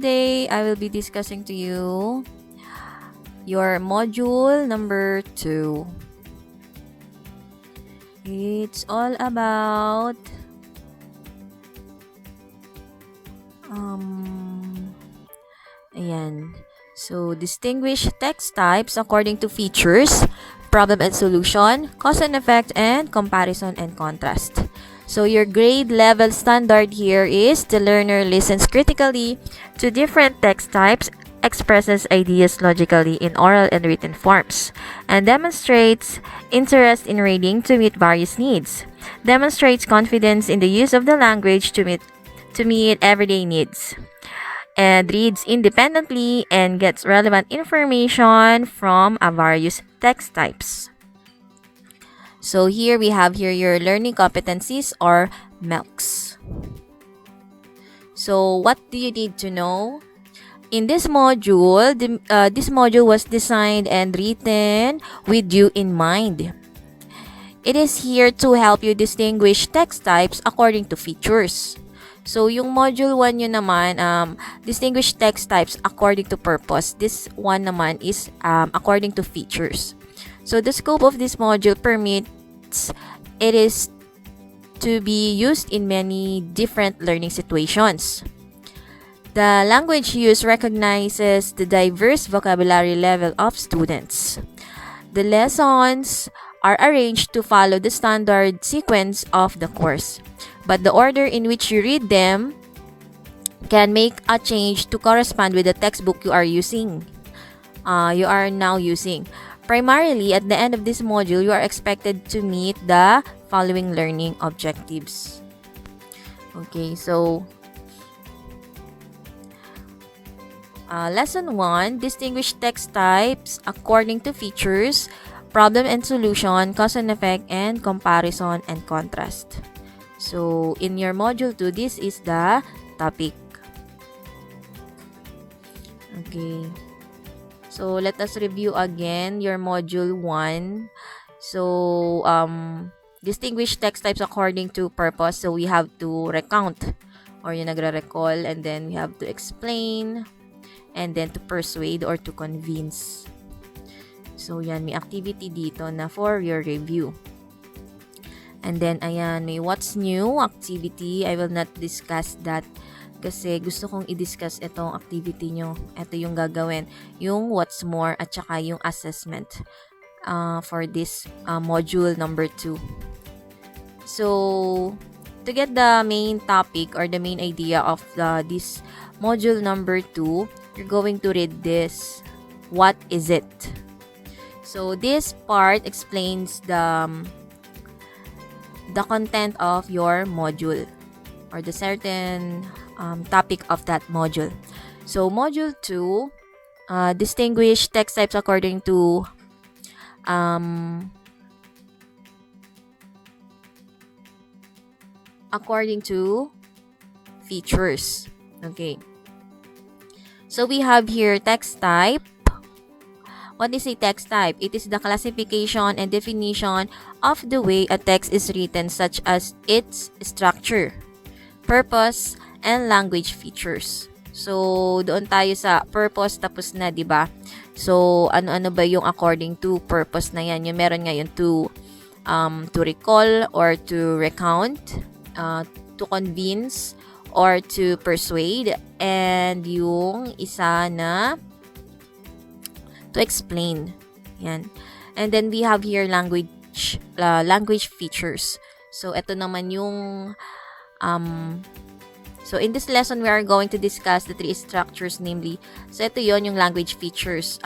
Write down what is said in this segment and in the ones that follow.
today I will be discussing to you your module number 2. It's all about ayan. So, distinguish text types according to features, problem and solution, cause and effect, and comparison and contrast. So, your grade level standard here is the learner listens critically to different text types, expresses ideas logically in oral and written forms, and demonstrates interest in reading to meet various needs, demonstrates confidence in the use of the language to meet everyday needs, and reads independently and gets relevant information from various text types. So here we have your learning competencies or MELCs. So what do you need to know? In this module, this module was designed and written with you in mind. It is here to help you distinguish text types according to features. So, yung module 1 yun naman, distinguish text types according to purpose. This one naman is according to features. So, the scope of this module permits it is to be used in many different learning situations. The language used recognizes the diverse vocabulary level of students. The lessons are arranged to follow the standard sequence of the course, but the order in which you read them can make a change to correspond with the textbook you are now using. Primarily, at the end of this module, you are expected to meet the following learning objectives. Okay, so Lesson 1, distinguish text types according to features, problem and solution, cause and effect, and comparison and contrast. So, in your module 2, this is the topic. Okay. So, let us review again your module 1. So, distinguish text types according to purpose. So, we have to recount or yung nagre-recall, and then we have to explain, and then to persuade or to convince. So, yan, may activity dito na for your review. And then, ayan, may what's new activity. I will not discuss that kasi gusto kong i-discuss itong activity nyo. Ito yung gagawin. Yung what's more at saka yung assessment for this module number 2. So, to get the main topic or the main idea of this module number 2, you're going to read this. What is it? So, this part explains the content of your module or the certain topic of that module. So, module 2, distinguish text types according to features. Okay. So, we have here text type. What is a text type? It is the classification and definition of the way a text is written, such as its structure, purpose, and language features. So, doon tayo sa purpose, tapos na, di ba? So, ano-ano ba yung according to purpose na yan? Yung meron ngayon to recall or to recount, to convince, or to persuade, and yung isa na to explain. Yan. And then we have here language features. So, ito naman yung so, in this lesson, we are going to discuss the 3 structures, namely, so ito yon yung language features,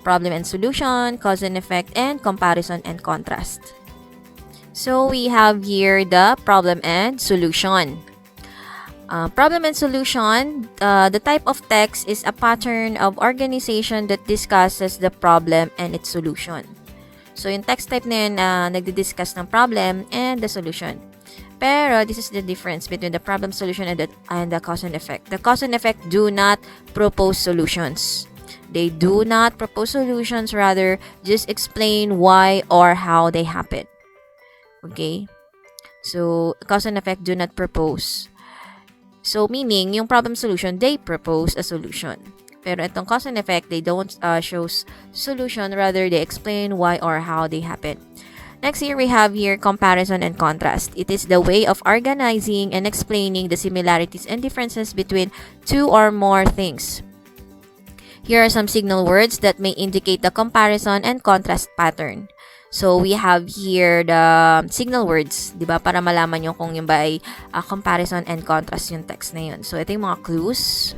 problem and solution, cause and effect, and comparison and contrast. So, we have here the problem and solution. Problem and solution, the type of text is a pattern of organization that discusses the problem and its solution. So, yung text type na yun, nagdi-discuss ng problem and the solution. Pero, this is the difference between the problem solution and the cause and effect. The cause and effect do not propose solutions. They do not propose solutions, rather, just explain why or how they happen. Okay? So, cause and effect do not propose. So, meaning, yung problem solution, they propose a solution. Pero itong cause and effect, they don't show solution. Rather, they explain why or how they happen. Next here, we have here comparison and contrast. It is the way of organizing and explaining the similarities and differences between two or more things. Here are some signal words that may indicate the comparison and contrast pattern. So, we have here the signal words, di ba? Para malaman nyo kung yung ba ay comparison and contrast yung text na yun. So, ito yung mga clues.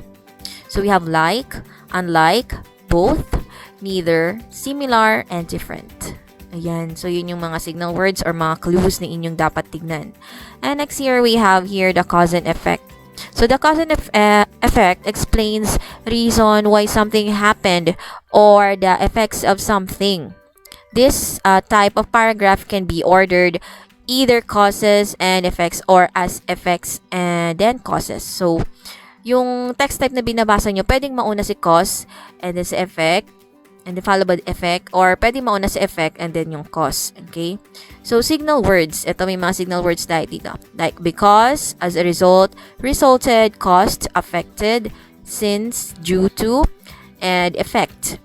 So, we have like, unlike, both, neither, similar, and different. Ayan. So, yun yung mga signal words or mga clues na inyong dapat tignan. And next here, we have here the cause and effect. So, the cause and effect explains reason why something happened or the effects of something. This type of paragraph can be ordered either causes and effects or as effects and then causes. So, yung text type na binabasa nyo, pwedeng mauna si cause and then si effect and then followed by the effect, or pwedeng mauna si effect and then yung cause. Okay? So, signal words. Ito may mga signal words tayo dito. Like because, as a result, resulted, caused, affected, since, due to, and effect.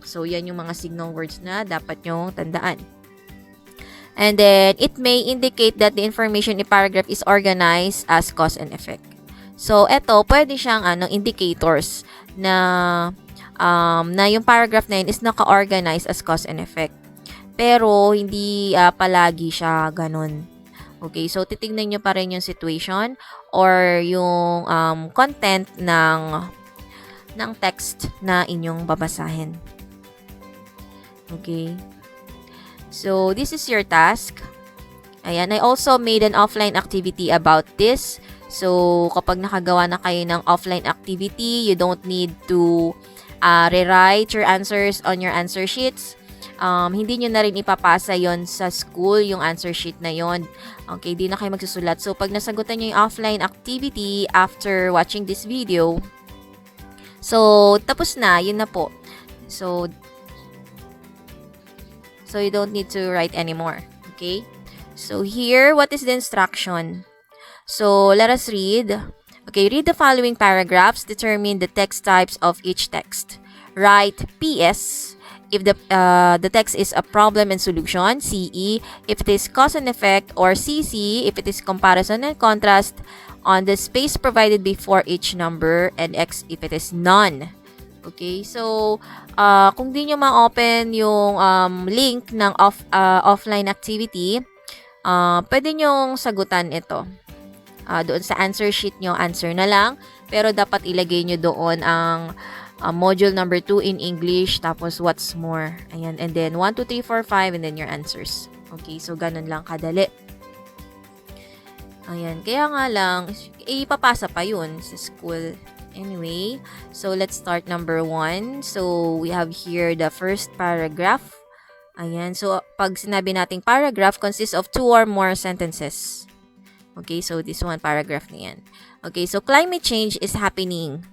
So, yan yung mga signal words na dapat nyong tandaan. And then, it may indicate that the information in paragraph is organized as cause and effect. So, eto, pwede siyang indicators na yung paragraph na yun is naka-organize as cause and effect. Pero, hindi palagi siya ganun. Okay, so titignan nyo pa rin yung situation or yung content ng text na inyong babasahin. Okay. So, this is your task. Ayan, I also made an offline activity about this. So, kapag nakagawa na kayo ng offline activity, you don't need to rewrite your answers on your answer sheets. Hindi nyo na rin ipapasa yon sa school, yung answer sheet na yon. Okay, di na kayo magsusulat. So, pag nasagutan nyo yung offline activity after watching this video, so, tapos na, yun na po. So you don't need to write anymore. Okay? So, here, what is the instruction? So, let us read. Okay, read the following paragraphs. Determine the text types of each text. Write PS if the text is a problem and solution. CE if it is cause and effect. Or CC if it is comparison and contrast on the space provided before each number. And X if it is none. Okay, so kung di nyo ma-open yung link ng offline activity, pwede nyong sagutan ito. Doon sa answer sheet nyo, answer na lang. Pero dapat ilagay nyo doon ang module number 2 in English, tapos what's more. Ayan, and then 1, 2, 3, 4, 5, and then your answers. Okay, so ganun lang kadali. Ayan, kaya nga lang, ipapasa pa yun sa school. Anyway, so let's start number 1. So, we have here the first paragraph. Ayan, so pag sinabi nating paragraph consists of 2 or more sentences. Okay, so this one paragraph na yan. Okay, so climate change is happening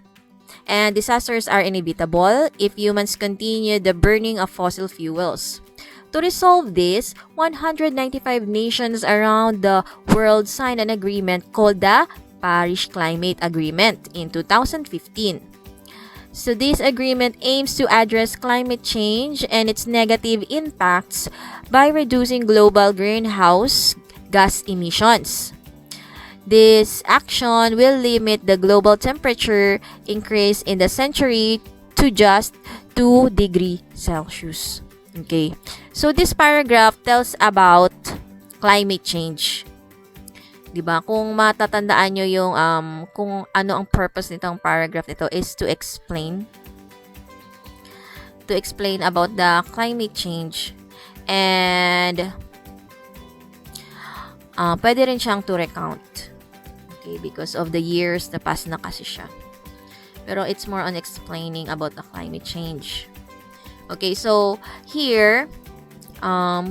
and disasters are inevitable if humans continue the burning of fossil fuels. To resolve this, 195 nations around the world signed an agreement called the Paris Climate Agreement in 2015. So this agreement aims to address climate change and its negative impacts by reducing global greenhouse gas emissions. This action will limit the global temperature increase in the century to just 2 degrees Celsius. Okay. So this paragraph tells about climate change. 'Di ba? Kung matatandaan nyo yung kung ano ang purpose nitong paragraph nito is to explain about the climate change, and pwede rin siyang to recount. Okay, because of the years na past na kasi siya. Pero it's more on explaining about the climate change. Okay, so here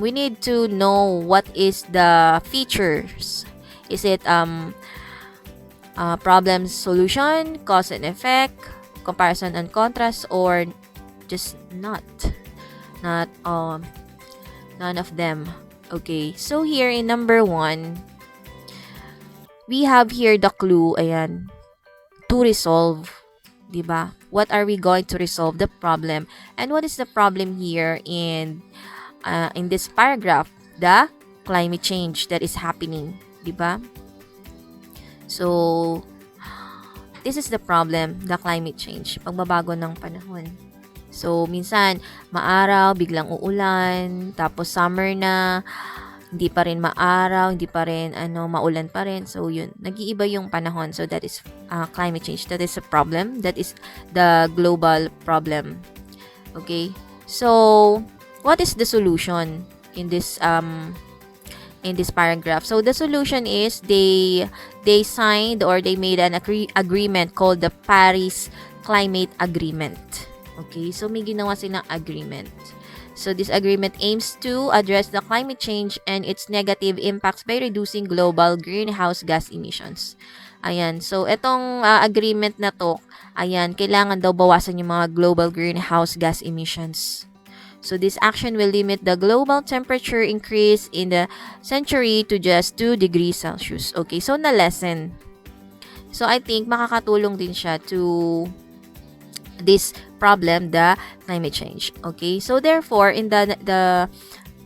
we need to know what is the features. Is it problem solution, cause and effect, comparison and contrast, or just none of them? Okay, so here in number 1, we have here the clue. Ayan. to resolve. Diba? What are we going to resolve the problem? And what is the problem here in this paragraph? The climate change that is happening. Diba? So, this is the problem, the climate change. Pagbabago ng panahon. So, minsan, maaraw, biglang uulan, tapos summer na, hindi pa rin maaraw, hindi pa rin maulan pa rin. So yun, nag-iiba yung panahon. So that is climate change. That is a problem. That is the global problem. Okay? So what is the solution in this paragraph? So the solution is they signed or they made an agreement called the Paris Climate Agreement. Okay? So may ginawa silang agreement. So this agreement aims to address the climate change and its negative impacts by reducing global greenhouse gas emissions. Ayan. So itong agreement na to, ayan, kailangan daw bawasan yung mga global greenhouse gas emissions. So this action will limit the global temperature increase in the century to just 2 degrees Celsius. Okay, so na-lessen. So I think makakatulong din siya to this problem, the climate change. Okay, so therefore in the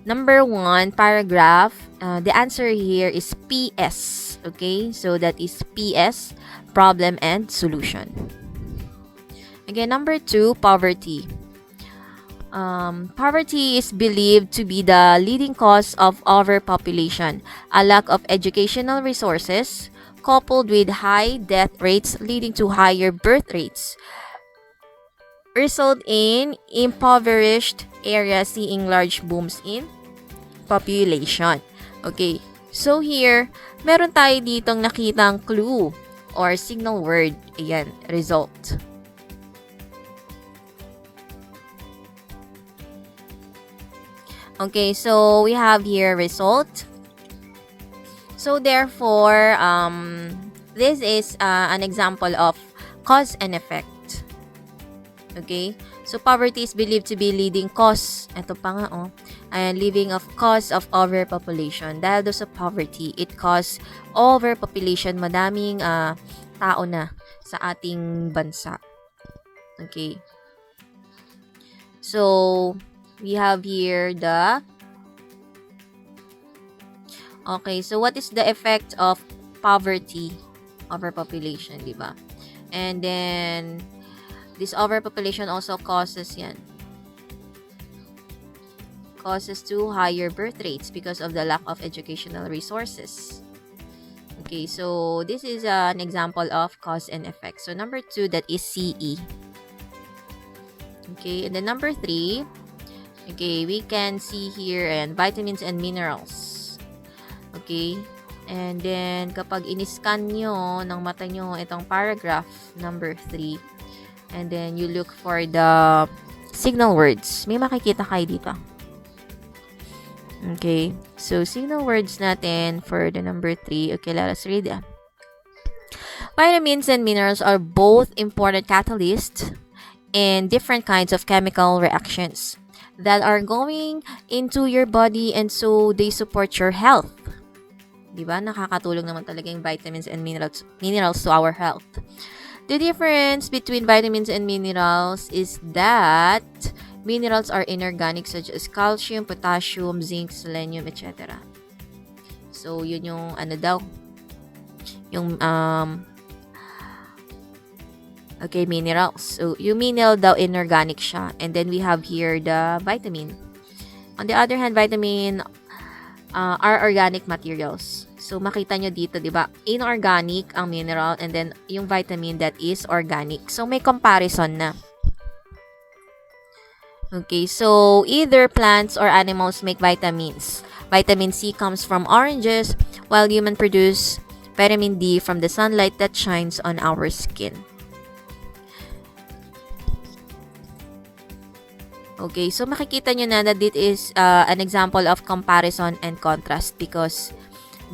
number 1 paragraph, the answer here is PS. Okay, so that is PS, problem and solution. Again, number 2, poverty. Poverty is believed to be the leading cause of overpopulation, a lack of educational resources coupled with high death rates leading to higher birth rates result in impoverished areas seeing large booms in population. Okay, so here, meron tayo ditong nakitang clue or signal word. Ayan, result. Okay, so we have here result. So therefore, this is an example of cause and effect. Okay? So, poverty is believed to be leading cause. Ito pa nga, leading of cause of overpopulation. Dahil do sa poverty, it cause overpopulation. Madaming tao na sa ating bansa. Okay? So, we have here the... Okay, so what is the effect of poverty? Overpopulation, di ba? And then... this overpopulation also causes to higher birth rates because of the lack of educational resources. Okay, so this is an example of cause and effect. So number 2, that is CE. Okay, and then number 3, okay, we can see here vitamins and minerals. Okay, and then kapag in-scan nyo ng mata nyo itong paragraph number 3, and then you look for the signal words. May makikita kayo dito. Okay. So, signal words natin for the number 3. Okay, let us read it. Vitamins and minerals are both important catalysts in different kinds of chemical reactions that are going into your body, and so they support your health. Diba? Nakakatulong naman talaga yung vitamins and minerals to our health. The difference between vitamins and minerals is that minerals are inorganic such as calcium, potassium, zinc, selenium, etc. So, yun yung minerals. So, yung mineral daw inorganic siya. And then we have here the vitamin. On the other hand, vitamin are organic materials. So, makita nyo dito, di ba? Inorganic ang mineral and then yung vitamin that is organic. So, may comparison na. Okay, so either plants or animals make vitamins. Vitamin C comes from oranges, while humans produce vitamin D from the sunlight that shines on our skin. Okay, so makikita nyo na that this is an example of comparison and contrast because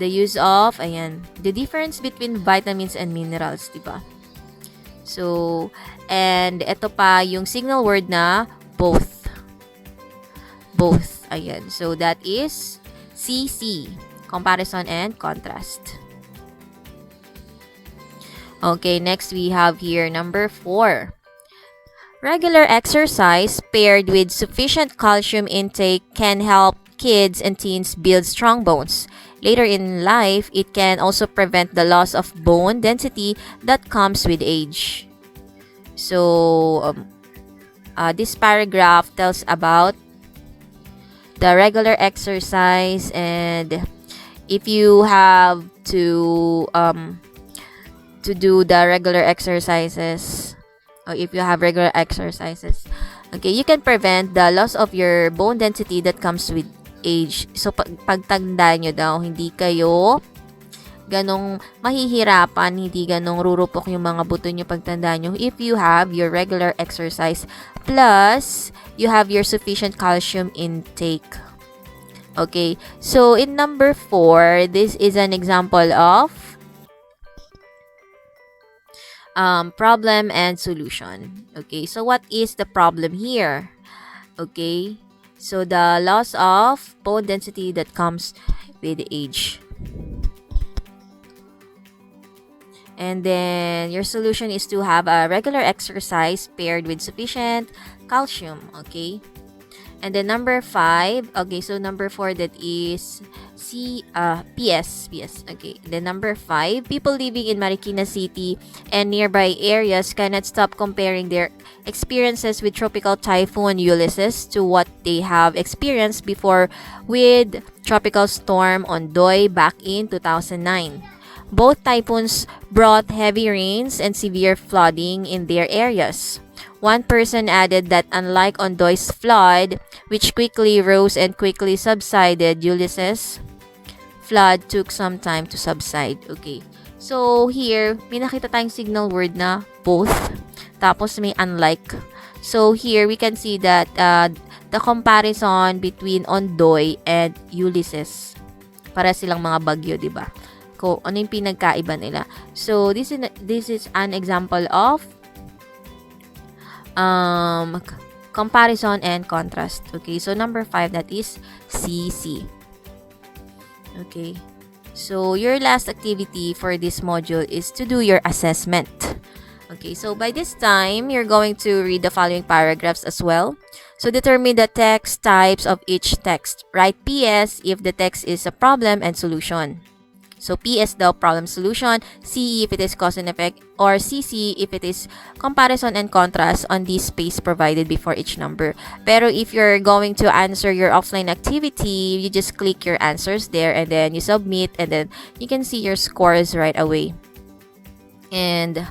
the use of, the difference between vitamins and minerals, diba? So, and ito pa yung signal word na both. Both. Ayan. So, that is CC, comparison and contrast. Okay, next we have here number 4. Regular exercise paired with sufficient calcium intake can help kids and teens build strong bones. Later in life, it can also prevent the loss of bone density that comes with age. So, this paragraph tells about the regular exercise, and if you have to do the regular exercises, or if you have regular exercises, okay, you can prevent the loss of your bone density that comes with age. So, pagtanda nyo daw, hindi kayo ganong mahihirapan, hindi ganong rurupok yung mga buto nyo pagtanda nyo if you have your regular exercise plus you have your sufficient calcium intake. Okay, so in number 4, this is an example of problem and solution. Okay, so what is the problem here? Okay, so the loss of bone density that comes with age. And then your solution is to have a regular exercise paired with sufficient calcium. Okay, and then number 5. Okay, so number 4, that is PS. Okay, then number 5, people living in Marikina City and nearby areas cannot stop comparing their experiences with tropical typhoon Ulysses to what they have experienced before with tropical storm Ondoy back in 2009. Both typhoons brought heavy rains and severe flooding in their areas. One person added that unlike Ondoy's flood, which quickly rose and quickly subsided, Ulysses' flood took some time to subside. Okay. So, here, may nakita tayong signal word na both. Tapos, may unlike. So, here, we can see that the comparison between Ondoy and Ulysses. Para silang mga bagyo, di ba? Ano yung pinagkaiba nila? So, this is an example of comparison and contrast. Okay, so number 5, that is CC. Okay, so your last activity for this module is to do your assessment. Okay, so by this time, you're going to read the following paragraphs as well. So determine the text types of each text. Write PS if the text is a problem and solution. So, PS daw, problem solution, CE if it is cause and effect, or CC if it is comparison and contrast on the space provided before each number. Pero if you're going to answer your offline activity, you just click your answers there and then you submit and then you can see your scores right away. And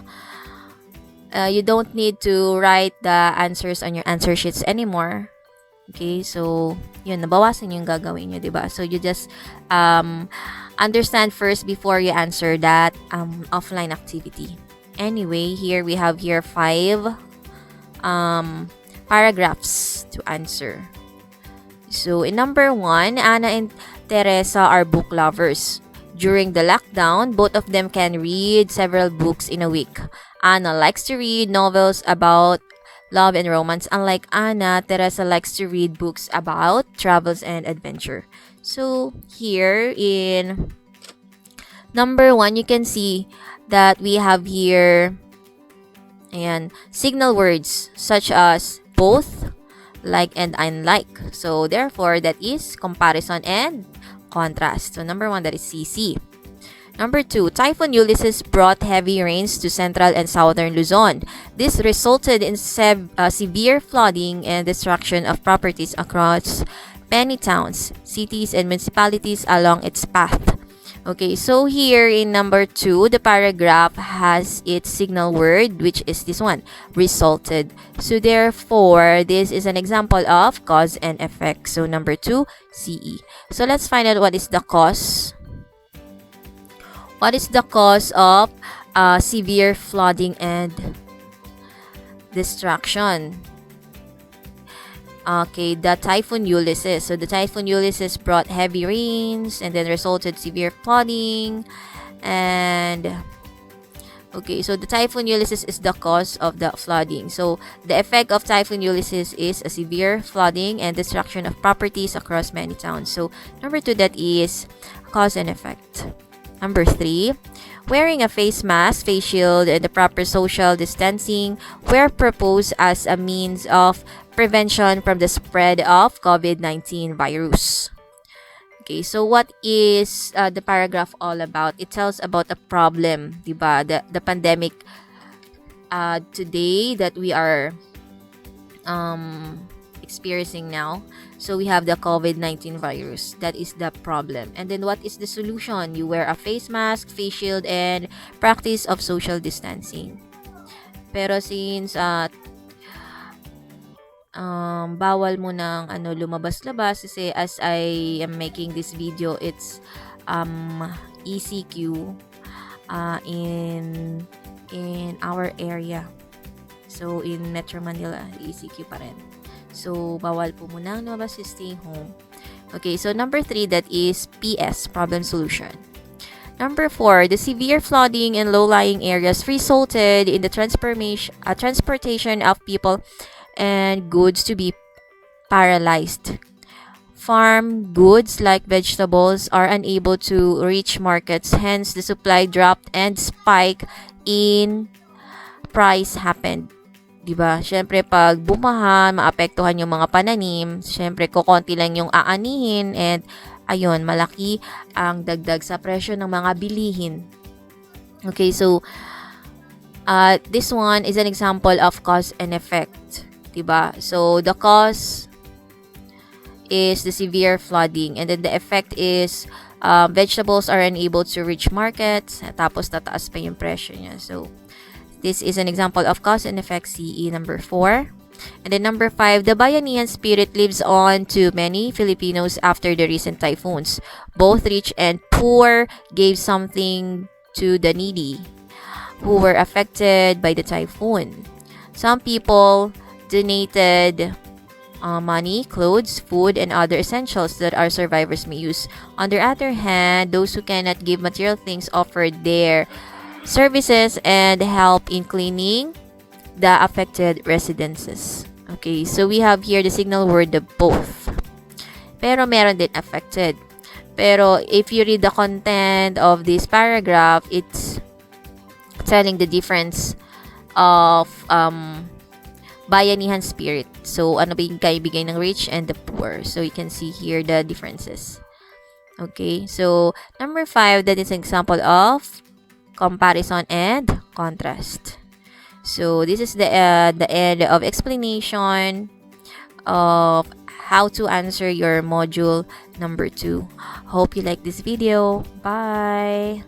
you don't need to write the answers on your answer sheets anymore. Okay, so yun, nabawasan yung gagawin nyo, diba? So you just understand first before you answer that offline activity. Anyway, here we have 5 paragraphs to answer. So in number 1, Anna and Teresa are book lovers. During the lockdown, both of them can read several books in a week. Anna likes to read novels about love and romance. Unlike Anna, Teresa likes to read books about travels and adventure. So, here in number 1, you can see that we have here signal words such as both, like, and unlike. So, therefore, that is comparison and contrast. So, number 1, that is CC. Number 2, Typhoon Ulysses brought heavy rains to central and southern Luzon. This resulted in severe flooding and destruction of properties across many towns, cities, and municipalities along its path. Okay, so here in number 2, the paragraph has its signal word, which is this one, resulted. So therefore, this is an example of cause and effect. So number 2, CE. So let's find out what is the cause. What is the cause of severe flooding and destruction? Okay, the Typhoon Ulysses. So the Typhoon Ulysses brought heavy rains and then resulted severe flooding. And okay, so the Typhoon Ulysses is the cause of the flooding. So the effect of Typhoon Ulysses is a severe flooding and destruction of properties across many towns. So number 2, that is cause and effect. Number 3, Wearing a face mask, face shield, and the proper social distancing were proposed as a means of prevention from the spread of COVID-19 virus. Okay, so what is the paragraph all about? It tells about a problem, diba? The pandemic today that we are experiencing now. So we have the COVID-19 virus. That is the problem. And then what is the solution? You wear a face mask, face shield, and practice of social distancing. Pero since bawal mo ng lumabas-labas kasi as I am making this video, it's ECQ in our area. So in Metro Manila, ECQ pa rin. So bawal po muna lumabas, stay home. Okay, so number 3, that is PS, problem solution. Number 4, the severe flooding in low-lying areas resulted in the transportation of people and goods to be paralyzed. Farm goods like vegetables are unable to reach markets, hence the supply dropped and spike in price happened. Diba? Syempre, pag bumaha, maapektuhan yung mga pananim, syempre, kukonti lang yung aanihin and ayun, malaki ang dagdag sa presyo ng mga bilihin. Okay, so this one is an example of cause and effect. Diba? So, the cause is the severe flooding and then the effect is vegetables are unable to reach markets, tapos tataas pa yung presyo niya. So, this is an example of cause and effect, CE number 4. And then number 5, the Bayanihan spirit lives on to many Filipinos after the recent typhoons. Both rich and poor gave something to the needy who were affected by the typhoon. Some people donated money, clothes, food, and other essentials that our survivors may use. On the other hand, those who cannot give material things offered their services and help in cleaning the affected residences. Okay, so we have here the signal word, the both. Pero meron din affected. Pero if you read the content of this paragraph, it's telling the difference of bayanihan spirit. So, ano ba yung kaibigay ng rich and the poor? So, you can see here the differences. Okay, so number 5, that is an example of comparison and contrast. So this is the end of explanation of how to answer your module number 2. Hope you like this video. Bye.